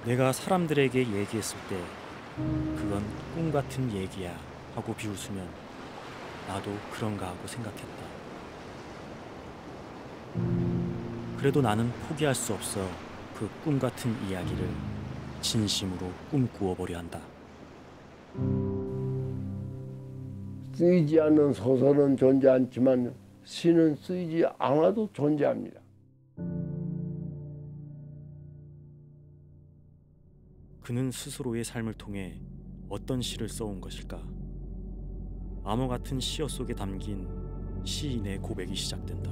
내가 사람들에게 얘기했을 때 그건 꿈 같은 얘기야 하고 비웃으면 나도 그런가 하고 생각했다. 그래도 나는 포기할 수 없어 그 꿈 같은 이야기를 진심으로 꿈꾸어 보려 한다. 쓰이지 않는 소설은 존재 않지만 시는 쓰이지 않아도 존재합니다. 그는 스스로의 삶을 통해 어떤 시를 써온 것일까? 암호 같은 시어 속에 담긴 시인의 고백이 시작된다.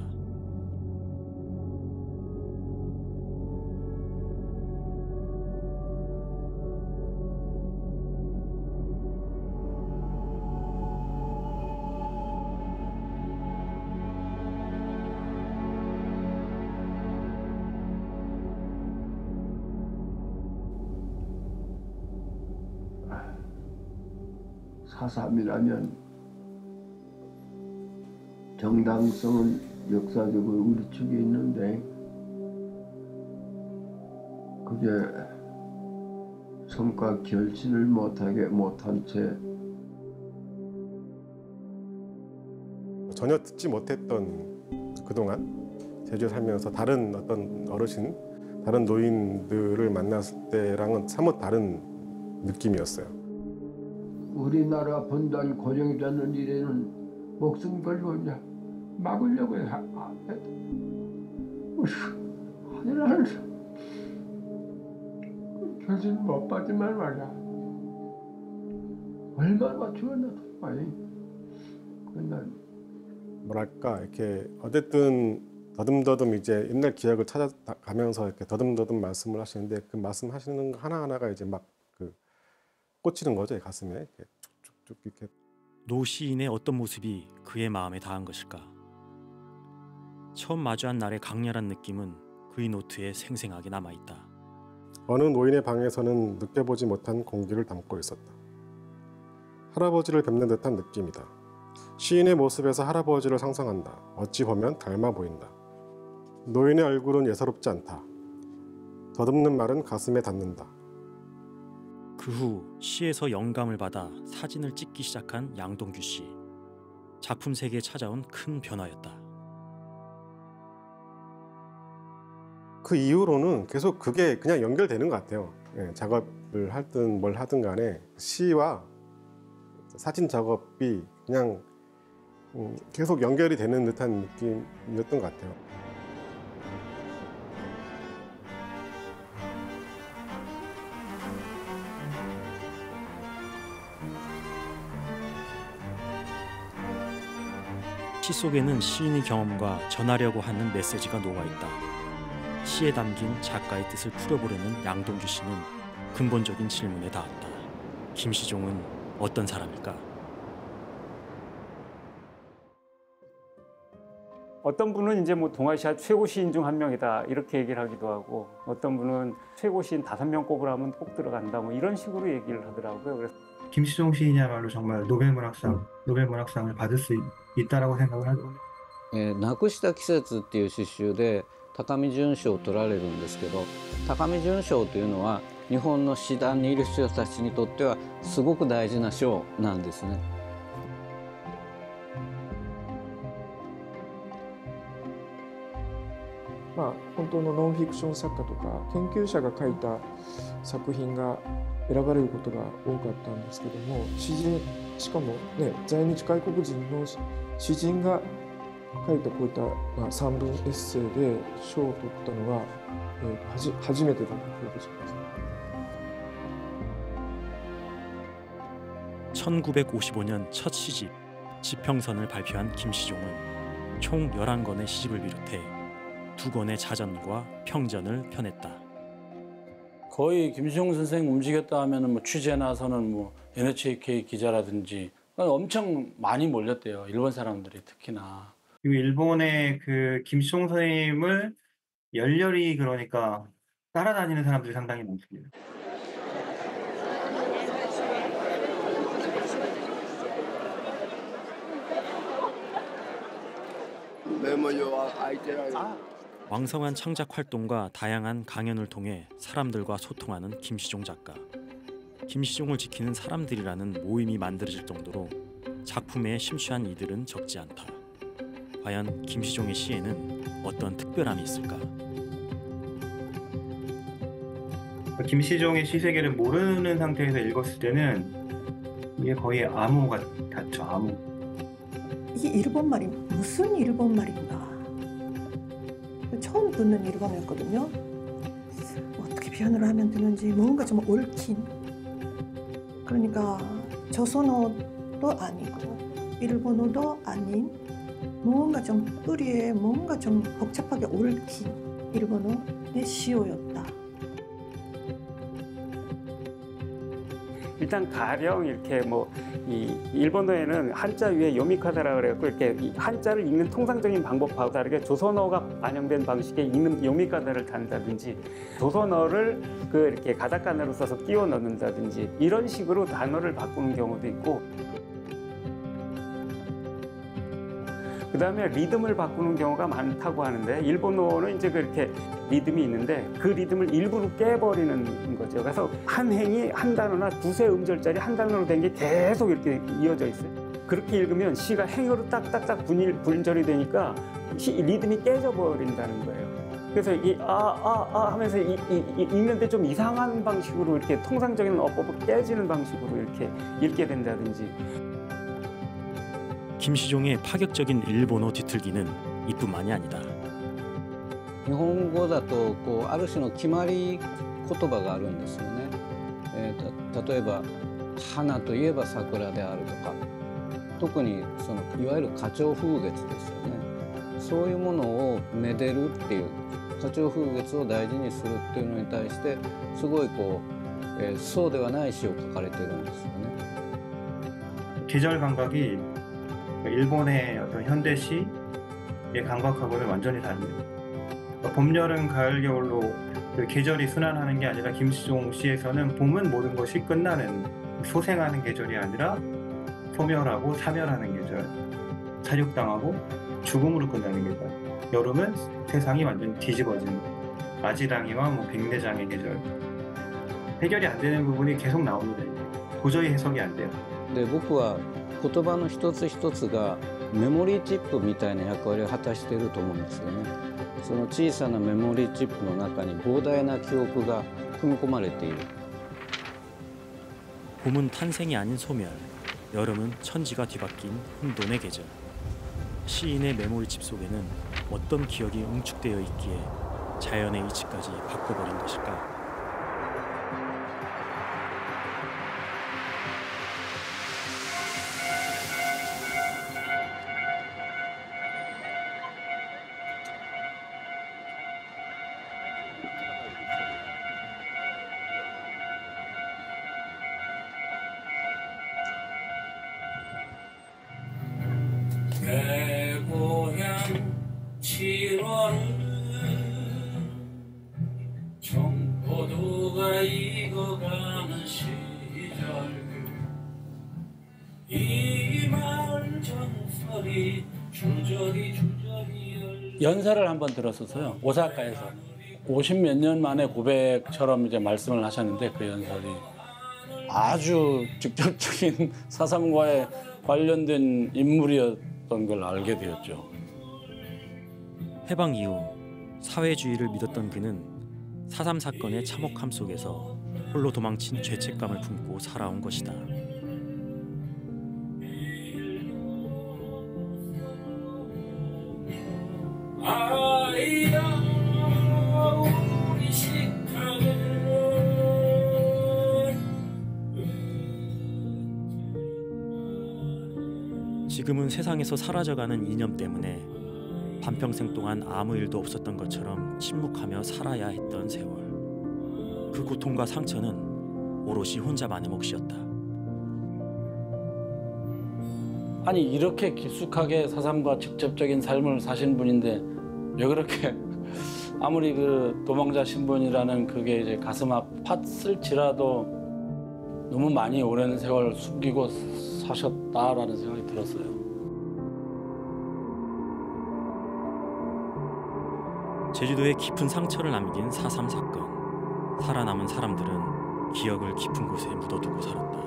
사삼이라면 정당성은 역사적으로 우리 측에 있는데 그게 성과 결실을 못한 채 전혀 듣지 못했던 그동안 제주에 살면서 다른 어떤 어르신, 다른 노인들을 만났을 때랑은 사뭇 다른 느낌이었어요. 우리나라 분단 고정이 되는 일에는 목숨 걸고 이제 막으려고 하지는 결실 못 받지만 말이야. 얼마나 죽었나 아니. 그날 뭐랄까 이렇게 어쨌든 더듬더듬 이제 옛날 기억을 찾아가면서 이렇게 더듬더듬 말씀을 하시는데 그 말씀하시는 거 하나하나가 이제 막 그 꽂히는 거죠, 가슴에 이렇게 쭉쭉쭉 이렇게. 노 시인의 어떤 모습이 그의 마음에 닿은 것일까? 처음 마주한 날의 강렬한 느낌은 그의 노트에 생생하게 남아있다. 어느 노인의 방에서는 느껴보지 못한 공기를 담고 있었다. 할아버지를 뵙는 듯한 느낌이다. 시인의 모습에서 할아버지를 상상한다. 어찌 보면 닮아 보인다. 노인의 얼굴은 예사롭지 않다. 더듬는 말은 가슴에 닿는다. 그 후 시에서 영감을 받아 사진을 찍기 시작한 양동규 씨. 작품 세계에 찾아온 큰 변화였다. 그 이후로는 계속 그게 그냥 연결되는 것 같아요. 예, 작업을 하든 뭘 하든 간에 시와 사진 작업이 그냥 계속 연결이 되는 듯한 느낌이었던 것 같아요. 시 속에는 시인의 경험과 전하려고 하는 메시지가 녹아있다. 시에 담긴 작가의 뜻을 풀어보려는 양동규 씨는 근본적인 질문에 닿았다. 김시종은 어떤 사람일까? 어떤 분은 이제 뭐 동아시아 최고 시인 중 한 명이다 이렇게 얘기를 하기도 하고, 어떤 분은 최고 시인 5명 꼽으라면 꼭 들어간다 뭐 이런 식으로 얘기를 하더라고요. 그래서 김시종 시인이야말로 정말 노벨문학상을 받을 수 있다라고 생각을 하죠. なくした季節っていう詩集で高見準賞を取られるんですけど、高見準賞というのは日本の詩壇にいる人たちにとってはすごく大事な賞なんですね。本当のノンフィクション作家とか研究者が書いた作品が選ばれることが多かったんですけども、詩人、しかもね、在日外国人の詩人が書いたこういった散文エッセイで賞を取ったのは、初めてだと記憶します。 1955년 첫 시집 지평선을 발표한 김시종은 총 11권의 시집을 비롯해 2권의 자전과 평전을 펴냈다. 거의 김시종 선생 움직였다 하면은 뭐 취재 나서는 뭐 NHK 기자라든지 엄청 많이 몰렸대요. 일본 사람들이 특히나. 그리고 일본의 그 김시종 선생님을 열렬히 그러니까 따라다니는 사람들이 상당히 많습니다. メモ用は空いてない。 왕성한 창작 활동과 다양한 강연을 통해 사람들과 소통하는 김시종 작가. 김시종을 지키는 사람들이라는 모임이 만들어질 정도로 작품에 심취한 이들은 적지 않다. 과연 김시종의 시에는 어떤 특별함이 있을까? 김시종의 시세계를 모르는 상태에서 읽었을 때는 이게 거의 암호 같죠, 암호. 이게 일본말이 무슨 일본말인가? 처음 듣는 일본어였거든요. 어떻게 표현을 하면 되는지 뭔가 좀 얽힌. 그러니까 조선어도 아니고 일본어도 아닌 뭔가 좀 뿌리에 뭔가 좀 복잡하게 얽힌 일본어의 시어였다. 일단 가령 이렇게 이 일본어에는 한자 위에 요미카다라 그래갖고 이렇게 이 한자를 읽는 통상적인 방법하고 다르게 조선어가 반영된 방식의 읽는 요미카다를 단다든지 조선어를 이렇게 가다카나로 써서 끼워 넣는다든지 이런 식으로 단어를 바꾸는 경우도 있고, 그 다음에 리듬을 바꾸는 경우가 많다고 하는데, 일본어는 이제 그렇게 리듬이 있는데 그 리듬을 일부러 깨버리는 거죠. 그래서 한 행이 한 단어나 두세 음절짜리 한 단어로 된 게 계속 이렇게 이어져 있어요. 그렇게 읽으면 시가 행으로 딱딱딱 분절이 되니까 리듬이 깨져버린다는 거예요. 그래서 이 하면서 읽는데 좀 이상한 방식으로 이렇게 통상적인 어법을 깨지는 방식으로 이렇게 읽게 된다든지. 김시종의 파격적인 일본어 뒤틀기는 이뿐만이 아니다. 日本語だとある種の決まり言葉があるんですよね。例えば花といえば桜であるとか、特にいわゆる花鳥風月ですよね。そういうものをめでるっていう、花鳥風月を大事にするっていうのに対してすごいそうではない詩を書かれてるんですよね。 계절 감각이 일본의 어떤 현대시의 감각하고는 완전히 다릅니다. 봄, 여름, 가을, 겨울로 그 계절이 순환하는 게 아니라 김시종 시에서는 봄은 모든 것이 끝나는, 소생하는 계절이 아니라 소멸하고 사멸하는 계절, 사육당하고 죽음으로 끝나는 계절, 여름은 세상이 완전히 뒤집어진 아지랑이와 백내장의 계절. 해결이 안 되는 부분이 계속 나옵니다. 도저히 해석이 안 돼요. で僕は言葉の一つ一つがメモリーチップみたいな役割を果たしていると思うんですよね。その小さなメモリーチップの中に膨大な記憶が組み込まれている。 봄은 탄생이 아닌 소멸, 여름은 천지가 뒤바뀐 혼돈의 계절. 시인의 메모리칩 속에는 어떤 기억이 응축되어 있기에 자연의 이치까지 바꿔버린 것일까? 내 고향 7월은 청포도가 익어가는 시절, 이 마을 정설이 줄저리 연설을 한번 들었었어요. 오사카에서 50몇 년 만에 고백처럼 이제 말씀을 하셨는데, 그 연설이 아주 직접적인 사삼과의 관련된 인물이었던 걸 알게 되었죠. 해방 이후 사회주의를 믿었던 그는 4.3 사건의 참혹함 속에서 홀로 도망친 죄책감을 품고 살아온 것이다. 지금은 세상에서 사라져가는 이념 때문에 반평생 동안 아무 일도 없었던 것처럼 침묵하며 살아야 했던 세월. 그 고통과 상처는 오롯이 혼자만의 몫이었다. 아니, 이렇게 깊숙하게 사삼과 직접적인 삶을 사신 분인데 왜 그렇게 아무리 그 도망자 신분이라는 그게 이제 가슴 아팠을지라도 너무 많이 오랜 세월 숨기고 「 이 사셨다라는 생각이 들었어요. 제주도에 깊은 상처를 남긴 4.3 사건. 살아남은 사람들은 기억을 깊은 곳에 묻어두고 살았다.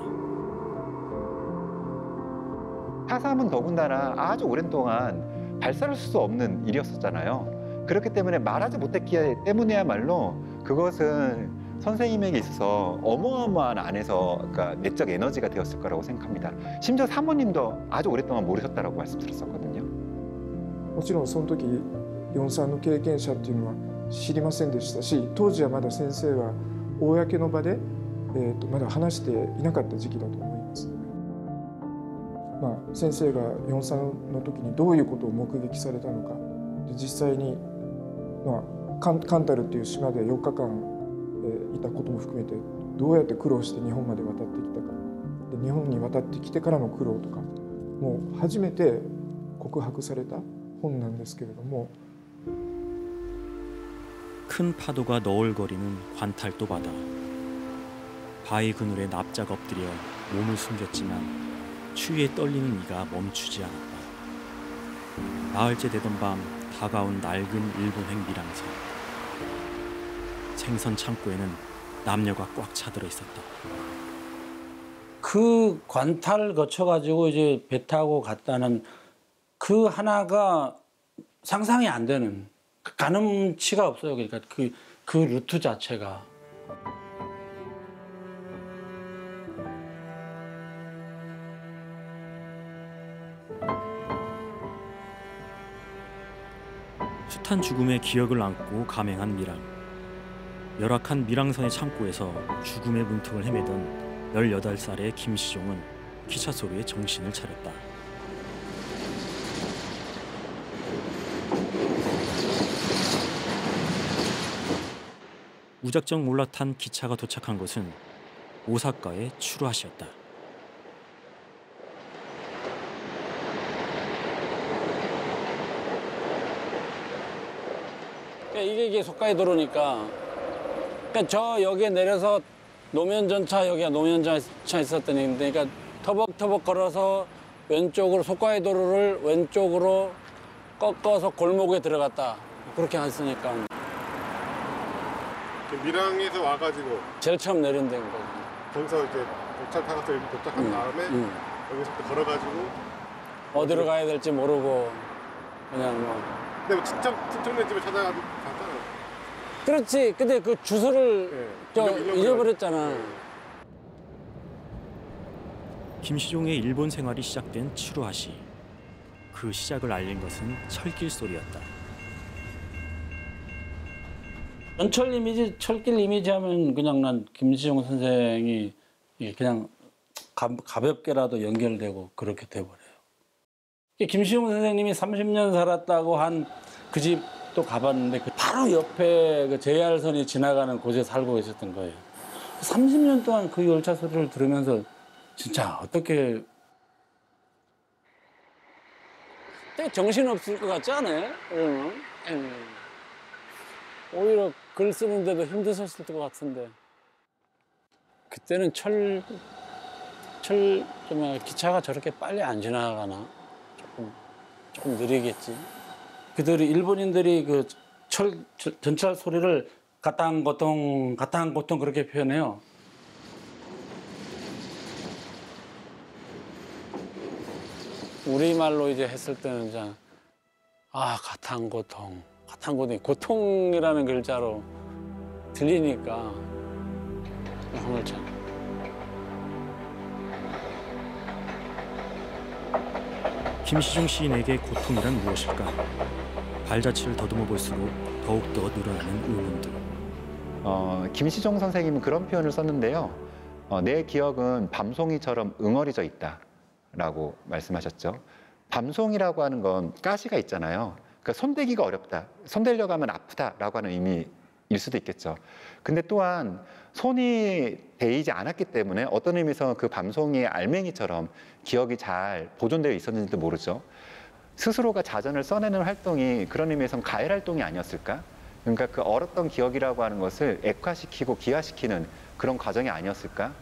4.3은 더군다나 아주 오랜 동안 발설할 수 없는 일이었었잖아요. 그렇기 때문에 말하지 못했기 때문에야말로 그것은 선생님에게 있어서 어마어마한 안에서 그러니까 내적 에너지가 되었을 거라고 생각합니다. 심지어 사모님도 아주 오랫동안 모르셨다라고 말씀드렸었거든요. もちろんその時4産の経験者っていうのは知りませんでしたし、当時はまだ先生は公の場で、まだ話していなかった時期だと思います。先生が4産の時にどういうことを目撃されたのか、で実際に、カンタルっていう島で4日間、いたことも含めてどうやって苦労して日本まで渡ってきたか、で日本に渡ってきてからの苦労とかもう初めて告白された本なんですけれども。 큰 파도가 너울거리는 관탈도 바다. 바위 그늘에 납작 엎드려 몸을 숨겼지만 추위에 떨리는 이가 멈추지 않았다. 나흘째 되던 밤 다가온 낡은 일본행 밀항선. 생선 창고에는 남녀가 꽉 차들어 있었다. 그 관탈을 거쳐가지고 이제 배 타고 갔다는 그 하나가 상상이 안 되는, 가늠치가 없어요. 그러니까 그 루트 자체가. 숱한 죽음의 기억을 안고 감행한 밀항. 열악한 밀항선의 창고에서 죽음의 문턱을 헤매던 18살의 김시종은 기차 소리에 정신을 차렸다. 무작정 올라탄 기차가 도착한 곳은 오사카의 추루하시였다. 이게 속가이도로니까, 그러니까 저 여기에 내려서 노면전차, 여기가 노면전차 있었더니, 그러니까 터벅터벅 걸어서 왼쪽으로 속가이도로를 왼쪽으로 꺾어서 골목에 들어갔다. 그렇게 했으니까. 밀항에서 와가지고 제일 처음 내린 데인 거지. 거기서 이제 도착 타서 여기 도착한 다음에 여기서부터 걸어가지고 어디로 가야 될지 모르고 그냥 뭐. 근데 뭐 친척네 집에 찾아가지고 갔잖아요. 그렇지. 근데 그 주소를 잊어버렸잖아. 김시종의 일본 생활이 시작된 추루하시. 그 시작을 알린 것은 철길 소리였다. 전철 이미지, 철길 이미지 하면 그냥 난 김시종 선생이 그냥 가볍게라도 연결되고 그렇게 돼버려요. 김시종 선생님이 30년 살았다고 한 그 집도 가봤는데 그 바로 옆에 그 JR선이 지나가는 곳에 살고 계셨던 거예요. 30년 동안 그 열차 소리를 들으면서 진짜 어떻게 되게 정신없을 것 같지 않아요? 오히려 글 쓰는데도 힘드셨을 것 같은데 그때는 기차가 저렇게 빨리 안 지나가나? 조금 느리겠지. 그들이 일본인들이 그 전철 소리를 가탕고통 그렇게 표현해요. 우리말로 이제 했을 때는 이제 가탕고통이 고통이라는 글자로 들리니까 황홀찬. 김시종 시인에게 고통이란 무엇일까? 발자취를 더듬어 볼수록 더욱더 늘어나는 의문들. 김시종 선생님은 그런 표현을 썼는데요. 내 기억은 밤송이처럼 응어리져 있다라고 말씀하셨죠. 밤송이라고 하는 건 가시가 있잖아요. 그러니까 손대기가 어렵다, 손대려고 하면 아프다라고 하는 의미일 수도 있겠죠. 근데 또한 손이 데이지 않았기 때문에 어떤 의미에서 그 밤송이의 알맹이처럼 기억이 잘 보존되어 있었는지도 모르죠. 스스로가 자전을 써내는 활동이 그런 의미에서는 가해 활동이 아니었을까? 그러니까 그 얼었던 기억이라고 하는 것을 액화시키고 기화시키는 그런 과정이 아니었을까?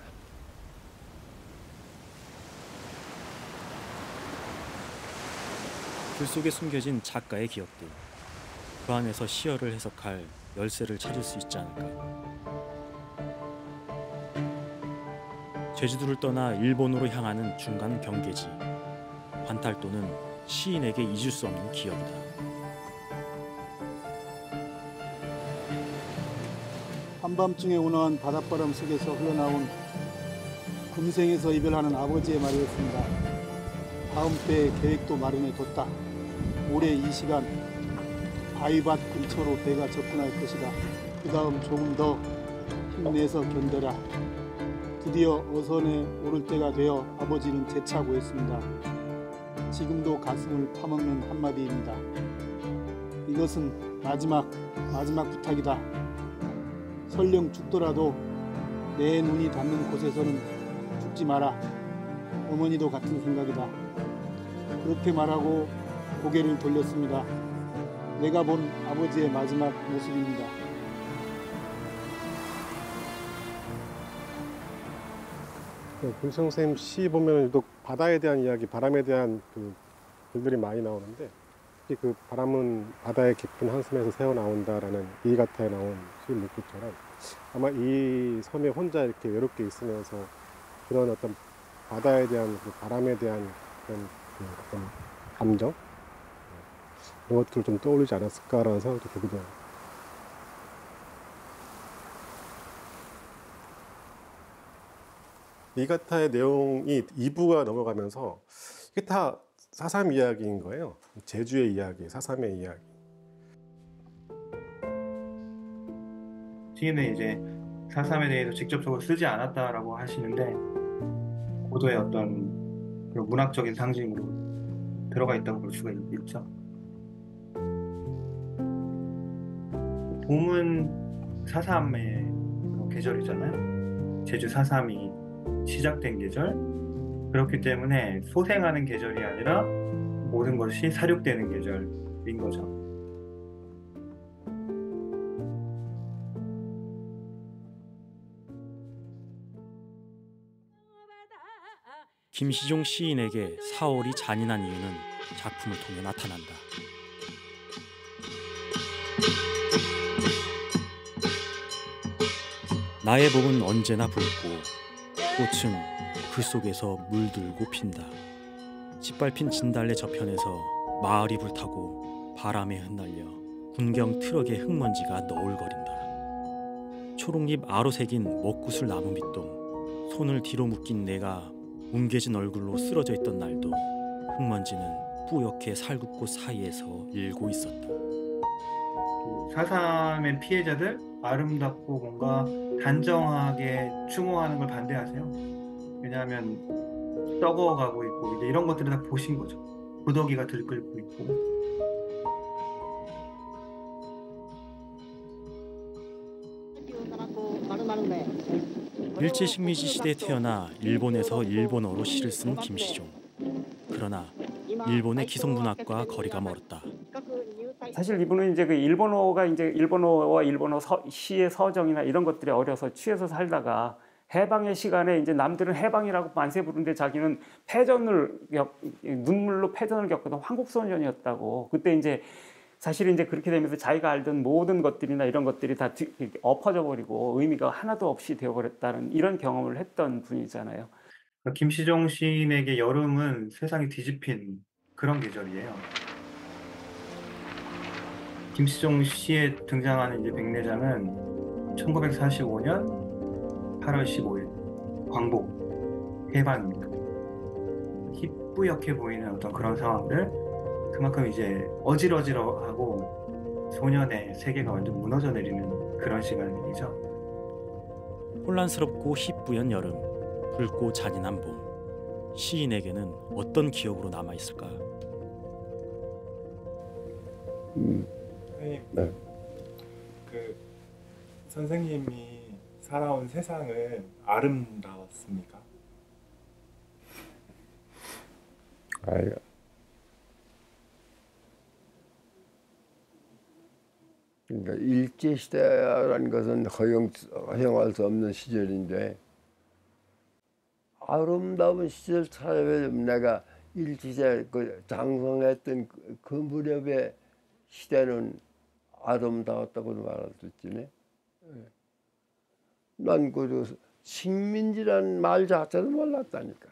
글 속에 숨겨진 작가의 기억들. 그 안에서 시어를 해석할 열쇠를 찾을 수 있지 않을까. 제주도를 떠나 일본으로 향하는 중간 경계지. 관탈도는 시인에게 잊을 수 없는 기억이다. 한밤중에 운어한 바닷바람 속에서 흘러나온 금생에서 이별하는 아버지의 말이었습니다. 다음 때의 계획도 마련해뒀다. 올해 이 시간 바위밭 근처로 배가 접근할 것이다. 그 다음 조금 더 힘내서 견뎌라. 드디어 어선에 오를 때가 되어 아버지는 재차 구했습니다. 지금도 가슴을 파먹는 한마디입니다. 이것은 마지막 부탁이다. 설령 죽더라도 내 눈이 닿는 곳에서는 죽지 마라. 어머니도 같은 생각이다. 그렇게 말하고 고개를 돌렸습니다. 내가 본 아버지의 마지막 모습입니다. 김시종 선생님 시 보면 유독 바다에 대한 이야기, 바람에 대한 그 글들이 많이 나오는데, 특히 그 바람은 바다의 깊은 한숨에서 새어나온다라는 이가타에 나온 시 문구처럼 아마 이 섬에 혼자 이렇게 외롭게 있으면서 그런 어떤 바다에 대한, 그 바람에 대한 그런 그 어떤 감정, 그런 것들을 좀 떠올리지 않았을까라는 생각도 들기도 해요. 이가타의 내용이 2부가 넘어가면서 이게 다 4.3 이야기인 거예요. 제주의 이야기, 4.3의 이야기. 시인은 이제 4.3에 대해서 직접적으로 쓰지 않았다라고 하시는데 고도의 어떤 그런 문학적인 상징으로 들어가 있다고 볼 수가 있죠. 봄은 4.3의 계절이잖아요. 제주 4.3이 시작된 계절. 그렇기 때문에 소생하는 계절이 아니라 모든 것이 사륙되는 계절인 거죠. 김시종 시인에게 4월이 잔인한 이유는 작품을 통해 나타난다. 나의 봄은 언제나 붉고 꽃은 그 속에서 물들고 핀다. 짓밟힌 진달래 저편에서 마을이 불타고 바람에 흩날려 군경 트럭의 흙먼지가 너울거린다. 초록잎 아로 새긴 먹구슬 나무 밑동, 손을 뒤로 묶인 내가 뭉개진 얼굴로 쓰러져 있던 날도 흙먼지는 뿌옇게 살구꽃 사이에서 일고 있었다. 4.3의 피해자들 아름답고 뭔가 단정하게 추모하는 걸 반대하세요. 왜냐하면 썩어가고 있고 이제 이런 것들을 다 보신 거죠. 구더기가 들끓고 있고. 일제식민지 시대에 태어나 일본에서 일본어로 시를 쓴 김시종. 그러나 일본의 기성문학과 거리가 멀었다. 사실 이분은 이제 그 일본어가 이제 일본어와 일본어 시의 서정이나 이런 것들이 어려서 취해서 살다가 해방의 시간에 이제 남들은 해방이라고 만세 부르는데 자기는 눈물로 패전을 겪었던 황국소년이었다고. 그때 이제 사실 이제 그렇게 되면서 자기가 알던 모든 것들이나 이런 것들이 다 엎어져 버리고 의미가 하나도 없이 되어버렸다는 이런 경험을 했던 분이잖아요. 김시종 시인에게 여름은 세상이 뒤집힌 그런 계절이에요. 김시종 시에 등장하는 이제 백내장은 1945년 8월 15일 광복 해방입니다. 희뿌옇게 보이는 어떤 그런 상황들, 그만큼 이제 어질어질하고 소년의 세계가 완전 무너져 내리는 그런 시간이죠. 혼란스럽고 희뿌연 여름, 붉고 잔인한 봄. 시인에게는 어떤 기억으로 남아 있을까? 선생님, 네. 그 선생님이 살아온 세상은 아름다웠습니까? 아이가 그러니까 일제 시대라는 것은 허용할 수 없는 시절인데 아름다운 시절 찾아보면 내가 일제 시대 그 장성했던 그 무렵의 시대는 아름다웠다고 말할 수 있지네. 난 그 식민지란 말 자체도 몰랐다니까.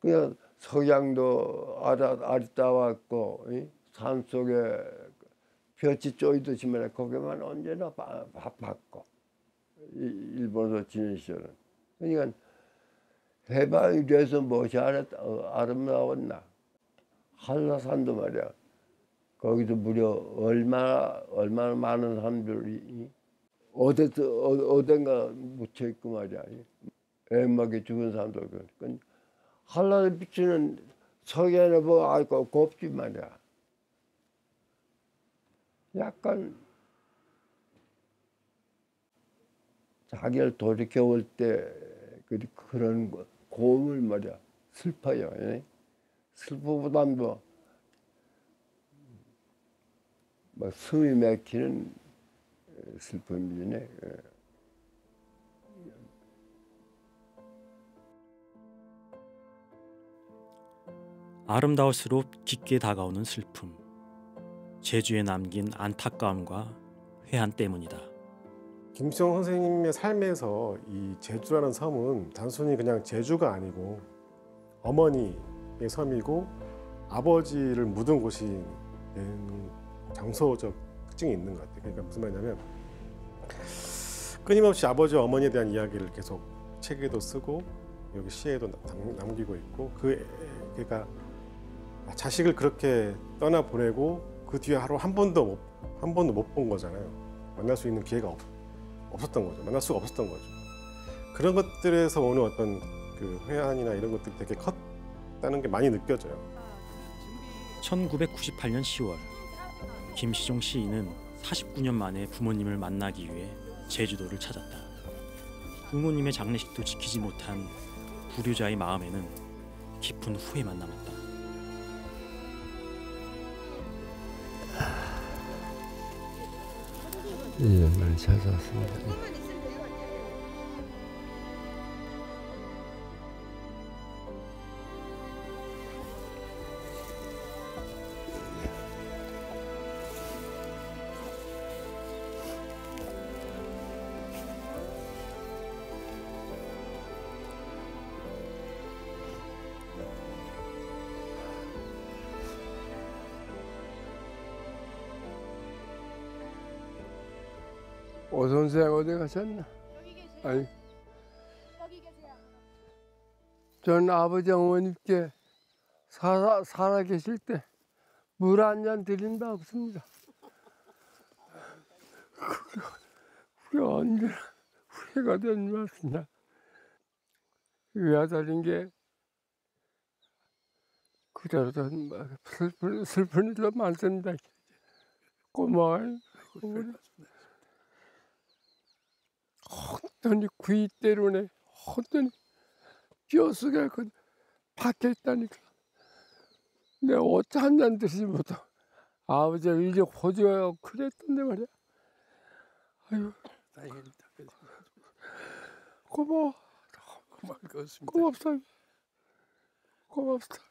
그냥 석양도 아리따웠고 산속에 볕이 쪼이듯이 말이야. 거기만 언제나 바빴고 일본에서 지낸 시절은. 그러니까 해방이 돼서 무엇이 아름다웠나. 한라산도 말이야. 거기도 무려 얼마나 많은 사람들이 어딘가 묻혀 있고 말이야. 애먹에 죽은 사람들. 그러니까 한라산에 비치는 석양을 보고 아이고 곱지 말이야. 약간 자기를 돌이켜볼 때 그런 고음을 말이야. 슬퍼요. 슬픔보다도 막 숨이 막히는 슬픔이네. 아름다울수록 깊게 다가오는 슬픔. 제주에 남긴 안타까움과 회한 때문이다. 김시종 선생님의 삶에서 이 제주라는 섬은 단순히 그냥 제주가 아니고 어머니의 섬이고 아버지를 묻은 곳이 되는 장소적 특징이 있는 것 같아요. 그러니까 무슨 말이냐면 끊임없이 아버지와 어머니에 대한 이야기를 계속 책에도 쓰고 여기 시에도 남기고 있고 그러니까 자식을 그렇게 떠나 보내고 그 뒤에 하루 한 번도 못 본 거잖아요. 만날 수 있는 기회가 없었던 거죠. 만날 수가 없었던 거죠. 그런 것들에서 오는 어떤 그 회한이나 이런 것들이 되게 컸다는 게 많이 느껴져요. 1998년 10월 김시종 시인은 49년 만에 부모님을 만나기 위해 제주도를 찾았다. 부모님의 장례식도 지키지 못한 불효자의 마음에는 깊은 후회만 남았다. 날 찾아왔습니다. 오 선생 어디 가셨나? 여기 계세요. 아니, 여기 계세요. 전 아버지 어머니께 살아 계실 때 물 한 잔 드린 바 없습니다. 그게 언제나 후회가 되는 말씀이야. 외아들인 게 그대로 슬픈 일도 많습니다. 고마워요. 혼돈이 귀 때문에 혼돈이 뼈속에 박혀 있다니까. 내 옷 한 잔 드시지 못하고 아버지가 일찍 호주에 그랬던데 말이야. 아유, 다행이다. 고마워. 고맙습니다. 고맙습니다.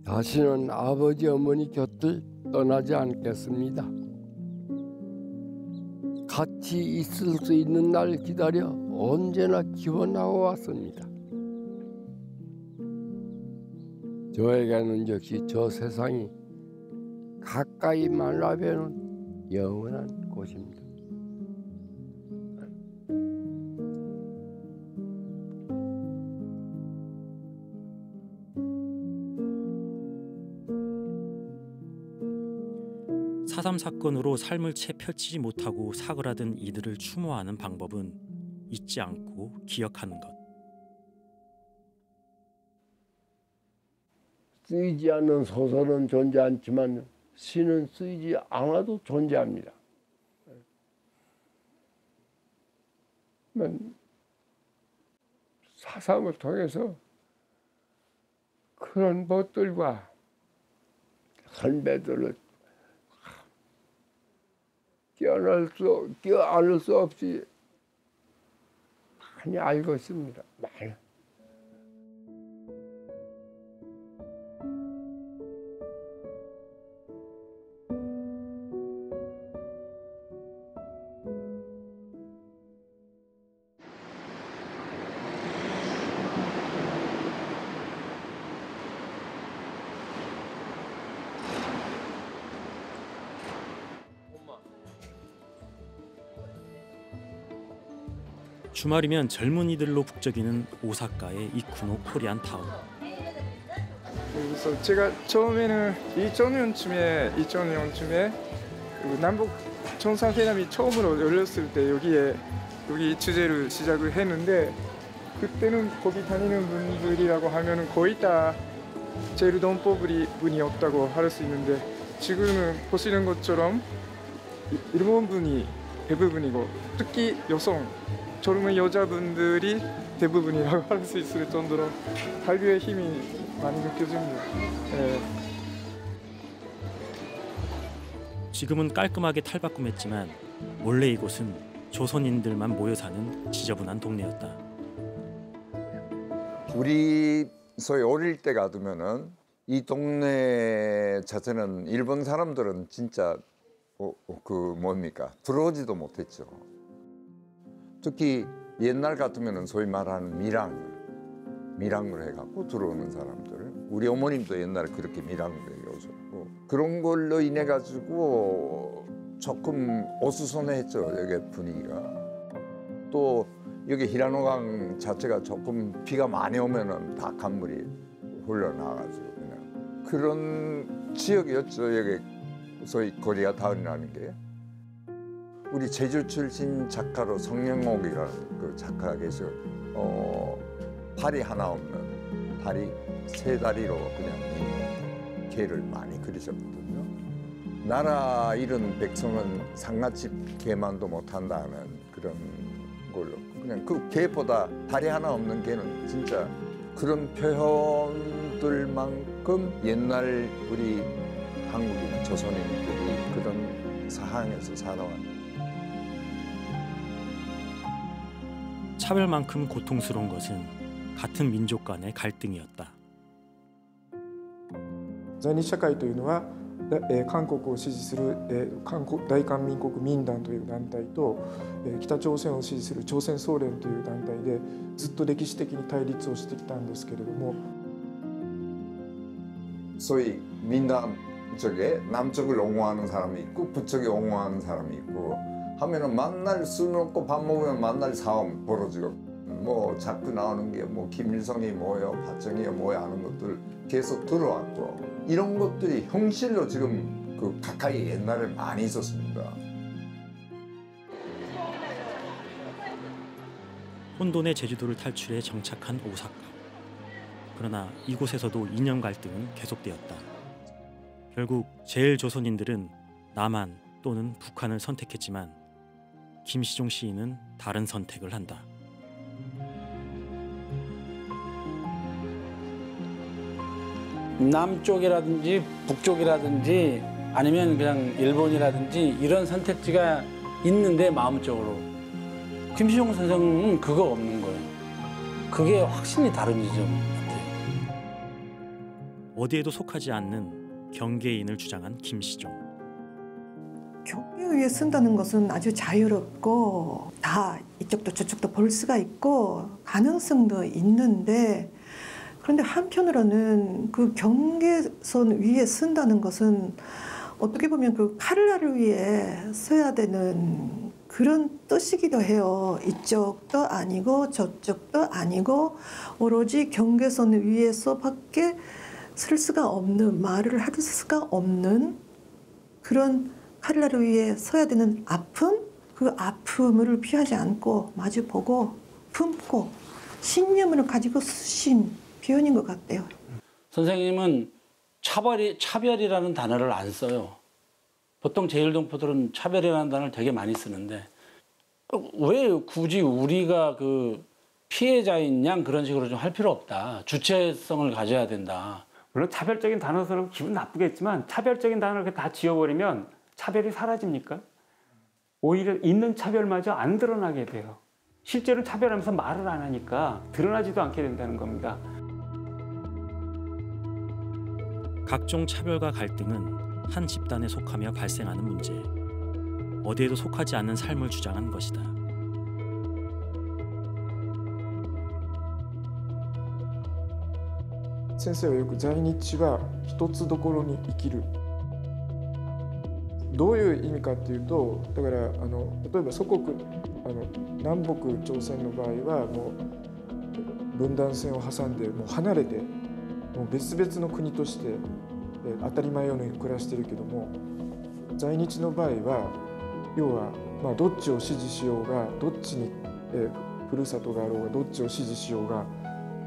다시는 아버지 어머니 곁을 떠나지 않겠습니다. 같이 있을 수 있는 날 기다려 언제나 기원하고 왔습니다. 저에게는 역시 저 세상이 가까이 만나뵈는 영원한 곳입니다. 사삼 사건으로 삶을 채 펼치지 못하고 사그라든 이들을 추모하는 방법은 잊지 않고 기억하는 것. 쓰이지 않는 소설은 존재 않지만 시는 쓰이지 않아도 존재합니다. 사삼을 통해서 그런 것들과 선배들을 껴안을 수 없이 많이 알고 있습니다. 많이. 주말이면 젊은이들로 북적이는 오사카의 이쿠노 코리안 타운. 그래서 제가 처음에는 2004년쯤에 남북 정상회담이 처음으로 열렸을 때 여기 취재를 시작을 했는데, 그때는 거기 다니는 분들이라고 하면은 거의 다 제일 동포분이 없다고 할 수 있는데, 지금은 보시는 것처럼 일본 분이 대부분이고, 특히 젊은 여자분들이 대부분이라고 할 수 있을 정도로 한류의 힘이 많이 느껴집니다. 네. 지금은 깔끔하게 탈바꿈했지만 원래 이곳은 조선인들만 모여 사는 지저분한 동네였다. 우리 소위 어릴 때 가두면은 이 동네 자체는 일본 사람들은 진짜 들어오지도 못했죠. 특히 옛날 같으면은 소위 말하는 밀항을 해갖고 들어오는 사람들. 우리 어머님도 옛날에 그렇게 밀항을 해오셨고, 그런 걸로 인해 가지고 조금 어수선했죠, 여기 분위기가. 또 여기 히라노강 자체가 조금 비가 많이 오면은 다 강물이 흘러나가지고 그냥 그런 지역이었죠, 여기 소위 코리아 타운이라는 게. 우리 제주 출신 작가로 성영옥이라는 그 작가가 계셔. 다리 하나 없는, 다리 세 다리로 그냥 있는 개를 많이 그리셨거든요. 나라 잃은 백성은 상갓집 개만도 못한다는 그런 걸로, 그냥 그 개보다 다리 하나 없는 개는 진짜 그런 표현들만큼 옛날 우리 한국인 조선인들이 그런 상황에서 살아왔다. 차별만큼 고통스러운 것은 같은 민족 간의 갈등이었다. 在日社会というのは、韓国を支持する大韓民国民団という団体と、北朝鮮を支持する朝鮮総連という団体でずっと歴史的に対立をしてきたんですけれども、 소위 민단 쪽에 남쪽을 옹호하는 사람이 있고 북쪽에 옹호하는 사람이 있고 하면은 만날 술 먹고 밥 먹으면 만날 싸움 벌어지고, 뭐 자꾸 나오는 게 뭐 김일성이 뭐요, 박정희가 뭐야 하는 것들 계속 들어왔고, 이런 것들이 형실로 지금 그 가까이 옛날에 많이 있었습니다. 혼돈의 제주도를 탈출해 정착한 오사카. 그러나 이곳에서도 이념 갈등은 계속되었다. 결국 제일 조선인들은 남한 또는 북한을 선택했지만 김시종 시인은 다른 선택을 한다. 남쪽이라든지 북쪽이라든지 아니면 그냥 일본이라든지 이런 선택지가 있는데 마음적으로 김시종 선생은 그거 없는 거예요. 그게 확실히 다른 지점 같아요. 어디에도 속하지 않는 경계인을 주장한 김시종. 경계에 의해 쓴다는 것은 아주 자유롭고 다 이쪽도 저쪽도 볼 수가 있고 가능성도 있는데, 그런데 한편으로는 그 경계선 위에 쓴다는 것은 어떻게 보면 그 칼날을 위해 써야 되는 그런 뜻이기도 해요. 이쪽도 아니고 저쪽도 아니고 오로지 경계선 위에서밖에 쓸 수가 없는, 말을 할 수가 없는 그런 칼날을 위해 써야 되는 아픔, 그 아픔을 피하지 않고 마주보고 품고 신념을 가지고 쓰신 표현인 것 같아요. 선생님은 차별이라는 단어를 안 써요. 보통 제일동포들은 차별이라는 단어를 되게 많이 쓰는데 왜 굳이 우리가 그 피해자인 양 그런 식으로 좀 할 필요 없다. 주체성을 가져야 된다. 물론 차별적인 단어는 기분 나쁘겠지만 차별적인 단어를 다 지워버리면 차별이 사라집니까? 오히려 있는 차별마저 안 드러나게 돼요. 실제로 차별하면서 말을 안 하니까 드러나지도 않게 된다는 겁니다. 각종 차별과 갈등은 한 집단에 속하며 발생하는 문제, 어디에도 속하지 않는 삶을 주장한 것이다. 선생은 よく在日は一つどころに生きるどういう意味かっていうと、だから例えば祖国南北朝鮮の場合はもう分断線を挟んでもう離れてもう別々の国として当たり前のように暮らしてるけども、在日の場合は要はまあどっちを支持しようがどっちにふるさとがあろうがどっちを支持しようが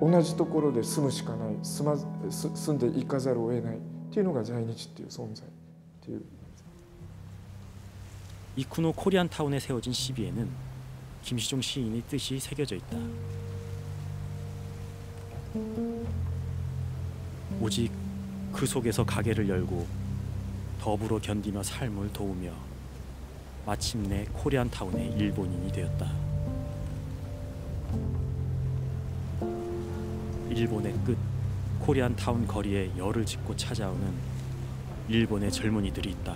同じところで住むしかない、住んでいかざるを得ないっていうのが在日っていう存在っていう。 이쿠노 코리안타운에 세워진 시비에는 김시종 시인의 뜻이 새겨져 있다. 오직 그 속에서 가게를 열고 더불어 견디며 삶을 도우며 마침내 코리안타운의 일본인이 되었다. 일본의 끝 코리안타운 거리에 열을 짓고 찾아오는 일본의 젊은이들이 있다.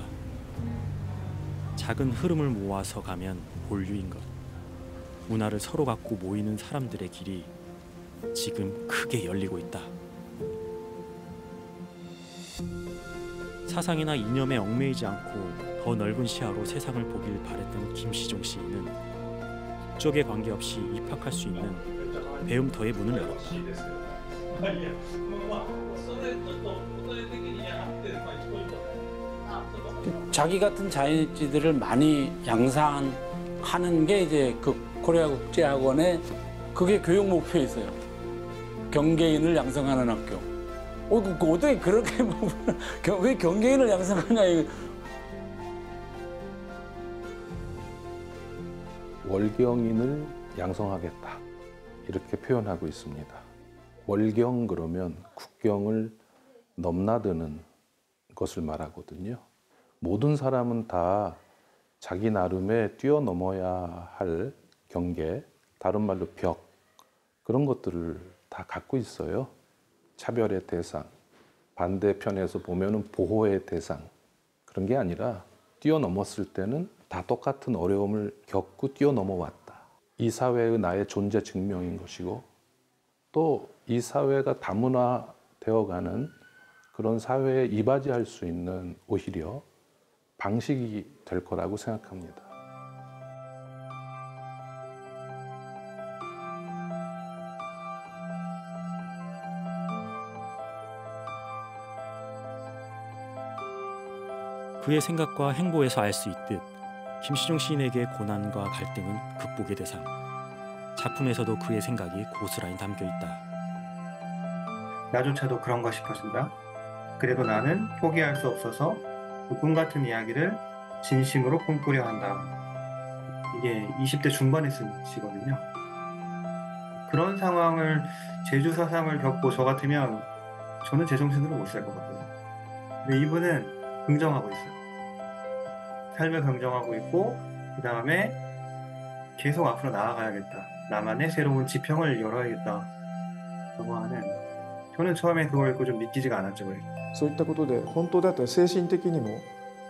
작은 흐름을 모아서 가면 본류인 것. 문화를 서로 갖고 모이는 사람들의 길이 지금 크게 열리고 있다. 사상이나 이념에 얽매이지 않고 더 넓은 시야로 세상을 보길 바랬던 김시종 시인은 국적에 관계없이 입학할 수 있는 배움터의 문을 열었다. 자기 같은 자연인들을 많이 양산하는 게 이제 그 코리아 국제학원의 그게 교육 목표에 있어요. 경계인을 양성하는 학교. 그 어떻게 그렇게 왜 경계인을 양성하냐 이거. 월경인을 양성하겠다 이렇게 표현하고 있습니다. 월경 그러면 국경을 넘나드는 것을 말하거든요. 모든 사람은 다 자기 나름의 뛰어넘어야 할 경계, 다른 말로 벽, 그런 것들을 다 갖고 있어요. 차별의 대상, 반대편에서 보면은 보호의 대상, 그런 게 아니라 뛰어넘었을 때는 다 똑같은 어려움을 겪고 뛰어넘어왔다. 이 사회의 나의 존재 증명인 것이고 또 이 사회가 다문화되어가는 그런 사회에 이바지할 수 있는 오히려 방식이 될 거라고 생각합니다. 그의 생각과 행보에서 알 수 있듯 김시종 시인에게 고난과 갈등은 극복의 대상. 작품에서도 그의 생각이 고스란히 담겨 있다. 나조차도 그런가 싶어진다. 그래도 나는 포기할 수 없어서 그 꿈 같은 이야기를 진심으로 꿈꾸려 한다. 이게 20대 중반에 쓴 시거든요. 그런 상황을 제주 사상을 겪고 저 같으면 저는 제정신으로 못 살 것 같거든요. 근데 이분은 긍정하고 있어요. 삶을 긍정하고 있고 그 다음에 계속 앞으로 나아가야겠다. 나만의 새로운 지평을 열어야겠다. 라고 하는, 저는 처음에 그걸 읽고 좀 믿기지가 않았죠. そういったことで本当だったら精神的にも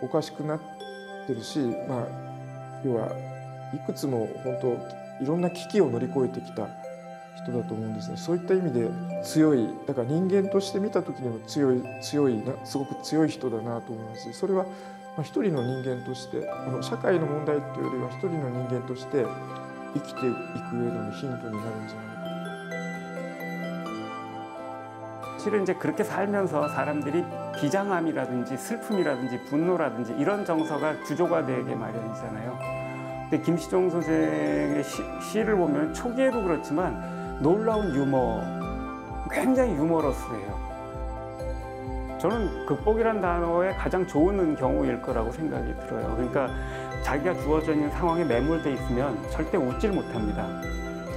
おかしくなってるし、まあ要はいくつも本当いろんな危機を乗り越えてきた人だと思うんですね。そういった意味で強い、だから人間として見た時にも強いすごく強い人だなと思いますし、それは一人の人間として社会の問題というよりは一人の人間として生きていく上でのヒントになるんじゃないか。 실은 이제 그렇게 살면서 사람들이 비장함이라든지 슬픔이라든지 분노라든지 이런 정서가 주조가 되게 마련이잖아요. 근데 김시종 선생의 시를 보면 초기에도 그렇지만 놀라운 유머, 굉장히 유머러스해요. 저는 극복이란 단어의 가장 좋은 경우일 거라고 생각이 들어요. 그러니까 자기가 주어져 있는 상황에 매몰돼 있으면 절대 웃질 못합니다.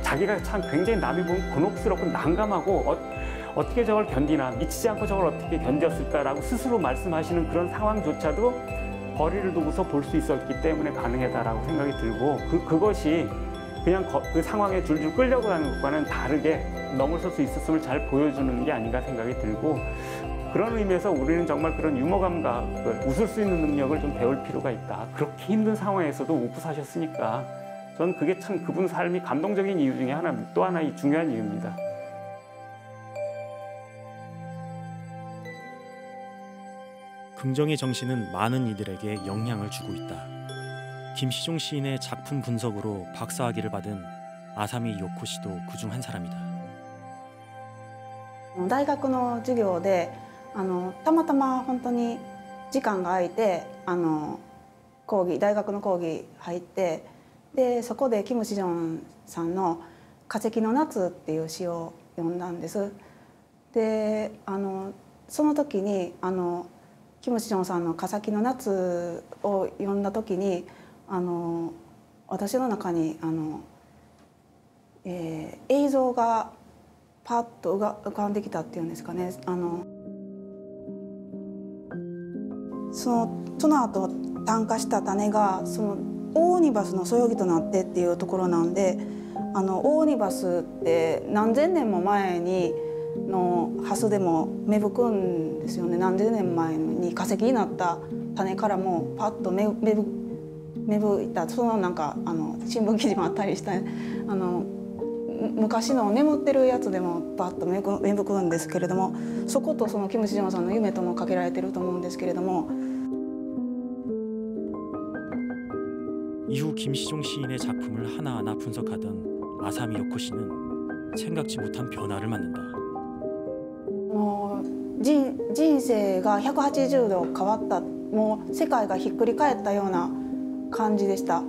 자기가 참 굉장히 남이 보면 곤혹스럽고 난감하고 어떻게 저걸 견디나, 미치지 않고 저걸 어떻게 견뎠을까라고 스스로 말씀하시는 그런 상황조차도 거리를 두고서 볼 수 있었기 때문에 가능하다라고 생각이 들고 그것이 그냥 그 상황에 줄줄 끌려가는 것과는 다르게 넘어설 수 있었음을 잘 보여주는 게 아닌가 생각이 들고, 그런 의미에서 우리는 정말 그런 유머 감각을, 웃을 수 있는 능력을 좀 배울 필요가 있다. 그렇게 힘든 상황에서도 웃고 사셨으니까 저는 그게 참 그분 삶이 감동적인 이유 중에 또 하나의 중요한 이유입니다. 긍정의 정신은 많은 이들에게 영향을 주고 있다. 김시종 시인의 작품 분석으로 박사학위를 받은 아사미 요코 씨도 그중 한 사람이다. 大学の授業でたまたま本当に時間が空いて大学の講義入ってでそこでキム・シジョンさんの「化石の夏」っていう詩を読んだんです。でその時にキム・シジョンさんの「化石の夏」を読んだ時に私の中に映像がパッと浮かんできたっていうんですかね。その後炭化した種がそのオオニバスのそよぎとなってっていうところなんでオオニバスって何千年も前にのハスでも芽吹くんですよね。何千年前に化石になった種からもパッと芽吹いたそのなんか新聞記事もあったりして昔の眠ってるやつでもパッと芽吹くんですけれどもそことそのキム・シジョンさんの夢ともかけられてると思うんですけれども 이후 김시종 시인의 작품을 하나하나 분석하던 아사미 요코 씨는 생각지 못한 변화를 맞는다. 人生が180度変わったもう世界がひっくり返ったような感じでした。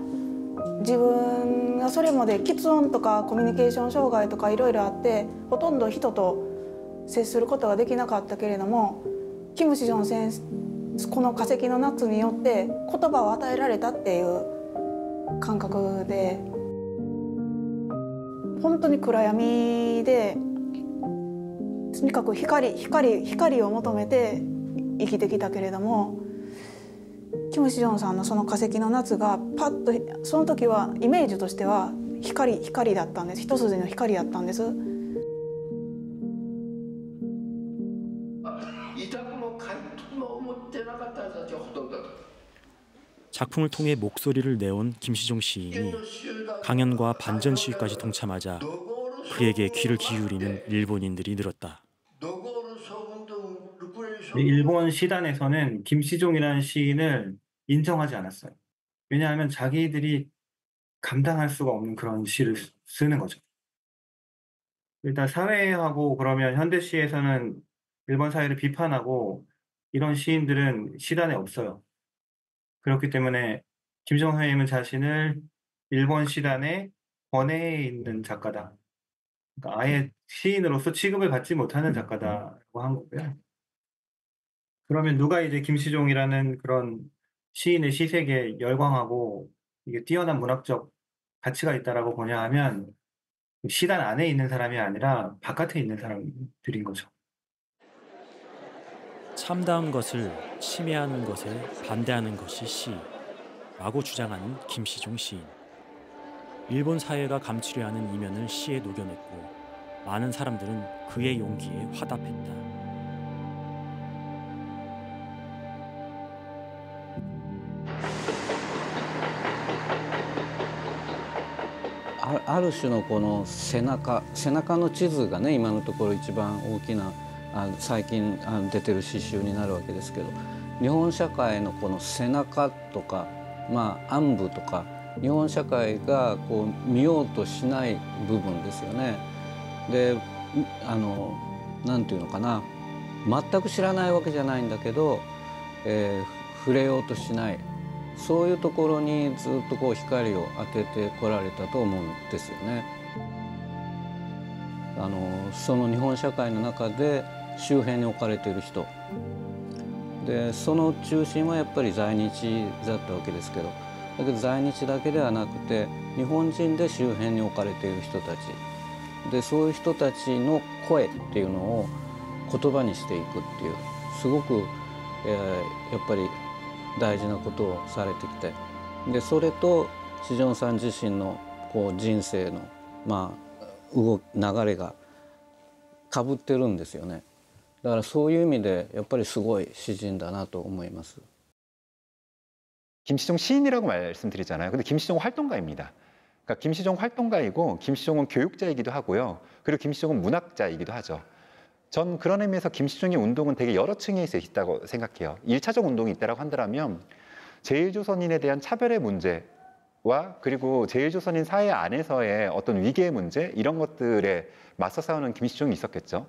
自分がそれまで喫音とかコミュニケーション障害とかいろいろあってほとんど人と接することができなかったけれどもキム・シジョン先生この「化石の夏」によって言葉を与えられたっていう感覚で本当に暗闇でとにかく光を求めて生きてきたけれどもキム・シジョンさんのその「化石の夏」がパッとその時はイメージとしては光だったんです。一筋の光だったんです。작품을 통해 목소리를 내온 김시종 시인이 강연과 반전 시위까지 동참하자 그에게 귀를 기울이는 일본인들이 늘었다. 일본 시단에서는 김시종이라는 시인을 인정하지 않았어요. 왜냐하면 자기들이 감당할 수가 없는 그런 시를 쓰는 거죠. 일단 사회하고 그러면 현대시에서는 일본 사회를 비판하고 이런 시인들은 시단에 없어요. 그렇기 때문에 김시종 선생님은 자신을 일본 시단의 번외에 있는 작가다. 그러니까 아예 시인으로서 취급을 받지 못하는 작가다라고 한 거고요. 그러면 누가 이제 김시종이라는 그런 시인의 시색에 열광하고 이게 뛰어난 문학적 가치가 있다라고 보냐 하면 시단 안에 있는 사람이 아니라 바깥에 있는 사람들인 거죠. 참다운 것을 침해하는 것에 반대하는 것이 시라고 주장하는 김시종 시인. 일본 사회가 감추려 하는 이면을 시에 녹여냈고 많은 사람들은 그의 용기에 화답했다.ある種のこの背中の地図がね今のところ一番大きな最近出てる詩集になるわけですけど日本社会のこの背中とか暗部とか日本社会がこう見ようとしない部分ですよね。でなんていうのかな全く知らないわけじゃないんだけど、触れようとしないそういうところにずっとこう光を当ててこられたと思うんですよね。その日本社会の中で周辺に置かれている人でその中心はやっぱり在日だったわけですけどだけど在日だけではなくて日本人で周辺に置かれている人たちでそういう人たちの声っていうのを言葉にしていくっていうすごく、やっぱり大事なことをされてきてでそれとシジョンさん自身のこう人生の流れがかぶってるんですよね。だからそういう意味でやっぱりすごい詩人だなと思います。 김시종 시인이라고 말씀드리잖아요. 근데 김시종은 활동가입니다. 그러니까 김시종 활동가이고 김시종은 교육자이기도 하고요. 그리고 김시종은 문학자이기도 하죠. 전 그런 의미에서 김시중의 운동은 되게 여러 층에 있다고 생각해요. 1차적 운동이 있다고 한다면 제1조선인에 대한 차별의 문제와 그리고 제1조선인 사회 안에서의 어떤 위계의 문제 이런 것들에 맞서 싸우는 김시중이 있었겠죠.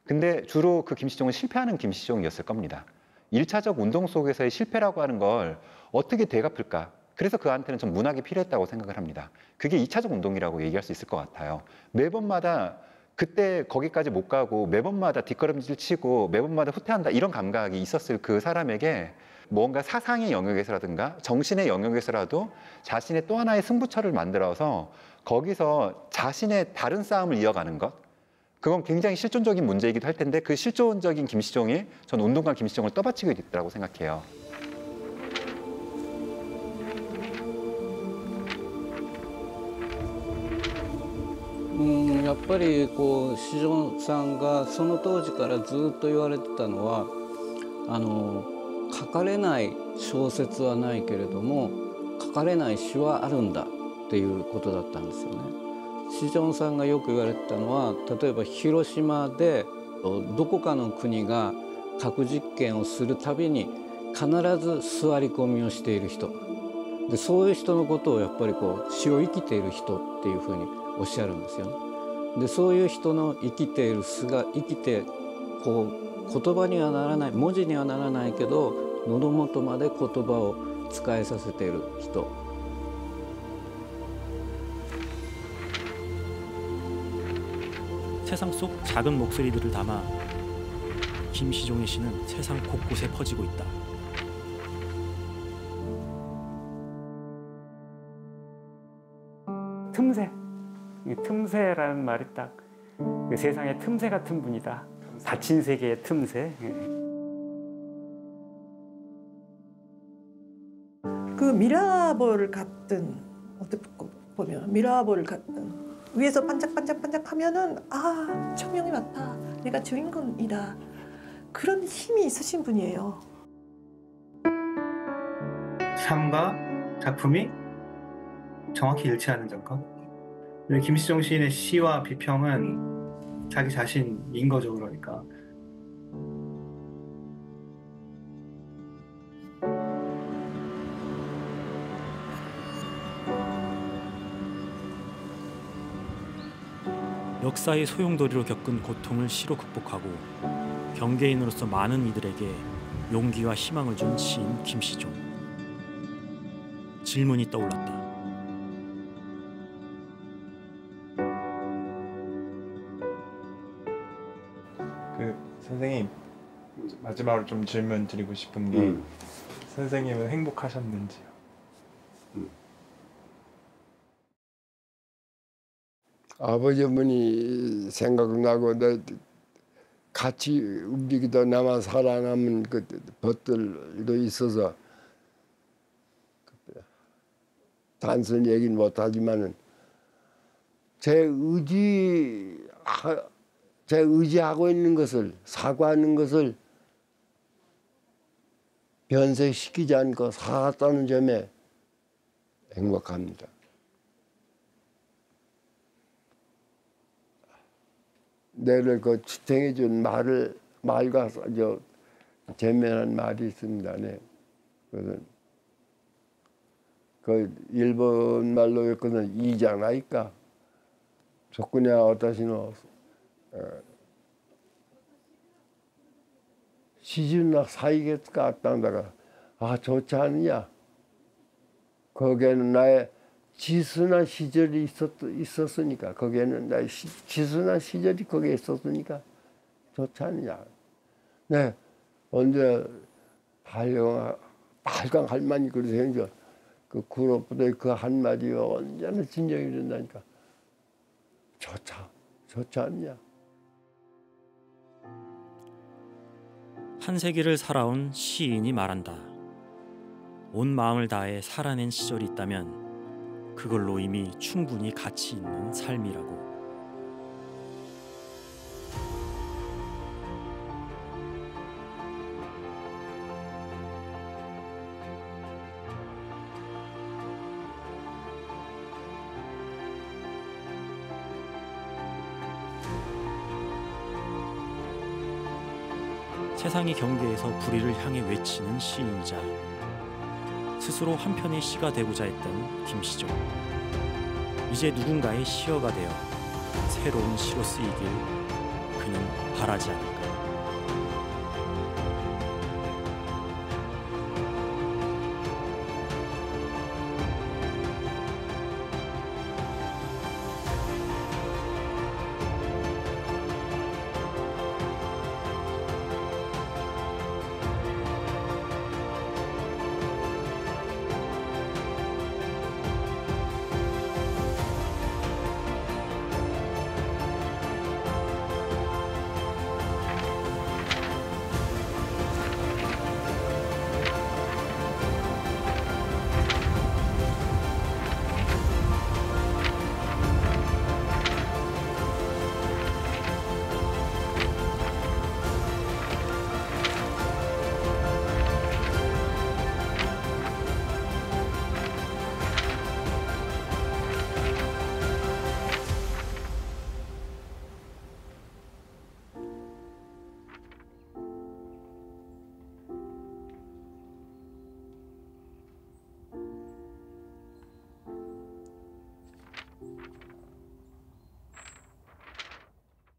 근데 주로 그 김시중은 실패하는 김시중이었을 겁니다. 1차적 운동 속에서의 실패라고 하는 걸 어떻게 되갚을까? 그래서 그한테는 좀 문학이 필요했다고 생각을 합니다. 그게 2차적 운동이라고 얘기할 수 있을 것 같아요. 매번마다 그때 거기까지 못 가고 매번마다 뒷걸음질 치고 매번마다 후퇴한다 이런 감각이 있었을 그 사람에게 뭔가 사상의 영역에서라든가 정신의 영역에서라도 자신의 또 하나의 승부처를 만들어서 거기서 자신의 다른 싸움을 이어가는 것 그건 굉장히 실존적인 문제이기도 할 텐데 그 실존적인 김시종이 전 운동가 김시종을 떠받치고 있다고 생각해요. やっぱりこう志尊さんがその当時からずっと言われてたのは書かれない小説はないけれども書かれない詩はあるんだっていうことだったんですよね。志尊さんがよく言われてたのは例えば広島でどこかの国が核実験をするたびに必ず座り込みをしている人でそういう人のことをやっぱりこう詩を生きている人っていうふうにおっしゃるんですよね。でそういう人の生きている素が生きてこう言葉にはならない文字にはならないけど喉元まで言葉を使えさせている人。 세상 속 작은 목소리들을 담아 김시종의 시는 세상 곳곳에 퍼지고 있다. 틈새, 틈새라는 말이 딱 세상의 틈새 같은 분이다. 닫힌 세계의 틈새. 그 미라볼 같은 어떻게 보면 미라볼 같은. 위에서 반짝반짝반짝하면은 아 천명이 왔다 내가 주인공이다 그런 힘이 있으신 분이에요. 삶과 작품이 정확히 일치하는 점과 김시종 시인의 시와 비평은 자기 자신인 거죠. 그러니까 역사의 소용돌이로 겪은 고통을 시로 극복하고 경계인으로서 많은 이들에게 용기와 희망을 준 시인 김시종. 질문이 떠올랐다. 그 선생님 마지막으로 좀 질문 드리고 싶은 게 선생님은 행복하셨는지요? 아버지 어머니 생각나고 같이 움직이다 나만 살아남은 그 것들도 있어서 단순히 얘기는 못하지만은 제 의지하고 있는 것을 사고하는 것을 변색시키지 않고 살았다는 점에 행복합니다. 내를 그 지탱해 준 말과 저 재미난 말이 있습니다. 네. 그 일본 말로 했거든 이잖아이까. 조건이야 어떠시노? 시준나 사이겠까 땅다가 아 좋지 않느냐? 거기에는 나의 지순한 시절이 있었으니까 거기에는 나의 지순한 시절이 거기에 있었으니까 좋지 않느냐. 네, 언제 발광 할머니 그러세요. 그 구로부터 그 한마디 언제나 진정이 된다니까. 좋지 않냐. 한 세기를 살아온 시인이 말한다. 온 마음을 다해 살아낸 시절이 있다면 그걸로 이미 충분히 가치 있는 삶이라고. 세상의 경계에서 불의를 향해 외치는 시인이자 스스로 한 편의 시가 되고자 했던 김시종. 이제 누군가의 시어가 되어 새로운 시로 쓰이길 그는 바라지 않았다.